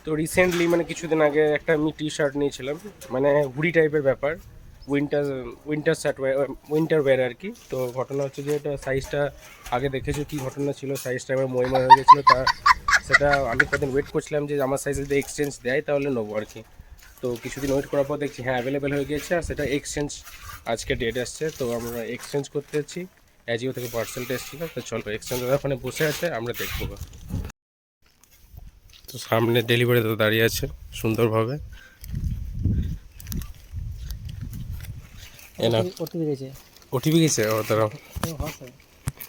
তো রিসেন্টলি মানে কিছুদিন আগে একটা আমি টি শার্ট নিয়েছিলাম, মানে হুডি টাইপের ব্যাপার, winter winter shirt winter wear আর কি। তো ঘটনা হচ্ছে যে এটা সাইজটা আগে দেখেছো কী ঘটনা ছিল, সাইজটা এবার ময়ময় হয়ে গেছিলো। সেটা আমি কদিন ওয়েট করছিলাম যে আমার সাইজে যদি এক্সচেঞ্জ দেয় তাহলে নেবো আর কি। তো কিছুদিন ওয়েট করার পর দেখছি হ্যাঁ অ্যাভেলেবেল হয়ে গিয়েছে, আর সেটা এক্সচেঞ্জ আজকে ডেট আসছে। তো আমরা এক্সচেঞ্জ করতে যাচ্ছি, অ্যাজিও থেকে পার্সেলটা এসেছিলো। তো চলো এক্সচেঞ্জের ওখানে বসে আছে, আমরা দেখবো। তো সামনে ডেলিভারি তো দাঁড়িয়ে আছে সুন্দরভাবে। ওটিপি গেছে। ওটিপি গেছে? ও দাঁড়াও,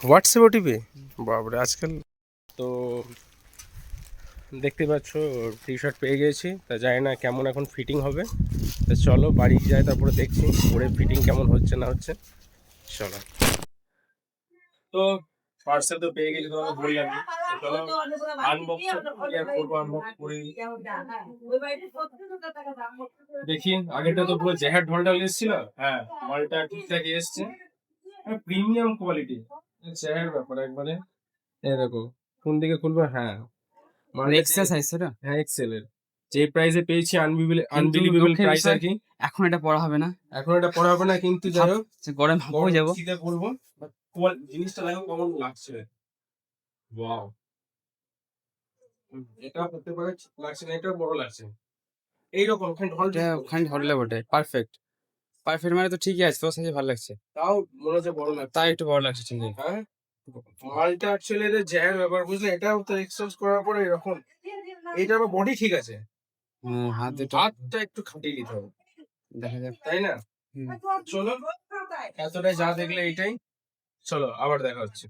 হোয়াটসঅ্যাপ ওটিপি? বাবরে আজকাল। তো দেখতে পাচ্ছ টি শার্ট পেয়ে গিয়েছি, তা জানি না কেমন এখন ফিটিং হবে। তা চলো বাড়ি যাই, তারপরে দেখছি পরে ফিটিং কেমন হচ্ছে না হচ্ছে। চলো। তো পার্সেল তো পেয়ে গেছি, তোমাকে বললাম। চলো আনবক্স করবো, আনবক্স করে দেখি। আগেটা তো পুরো জ্যাকেট ঢলঢল এসেছিল, হ্যাঁ মালটা ঠিকঠাক এসছে, প্রিমিয়াম কোয়ালিটি। জ্যাকেট ব্যাপার একবারে। এই দেখো কোন দিকে খুলবো, হ্যাঁ এক্সেল সাইজ সেটা। হ্যাঁ এক্সেল এর যে প্রাইসে পেয়েছি, কিন্তু আনবিলিভেবল দুঃখের প্রাইস বিষয়, আর কি। এখন এটা পড়া হবে না। এখন এটা পড়া হবে না, কিন্তু যাই হোক গরম হয়ে যাবো। শীতে পরবো। জিনিসটা দেখো কেমন লাগছে, ওয়াও। এটা হতে পারে ঠিক লাগছে না, এটা বড় লাগছে এইরকম, ওখানে ঢল এটা ওখানে ধরলে বটে পারফেক্ট। পারফেক্ট মানে তো ঠিকই আছে, তোর সাইজে ভালো লাগছে। তাও মনে হচ্ছে বড় লাগছে। তাই একটু বড় লাগছে ঠিকই। হ্যাঁ মালটা অ্যাকচুয়ালি এদের জ্যার ব্যাপার, বুঝলে? এটাও তো এক্সচেঞ্জ করার পরে এরকম। এইটা আবার বডি ঠিক আছে, হাত দুটো হাতটা একটু খাটিয়ে নিতে হবে, দেখা যাক। তাই না? চলো এতটাই যা দেখলে এইটাই, চলো আবার দেখা হচ্ছে।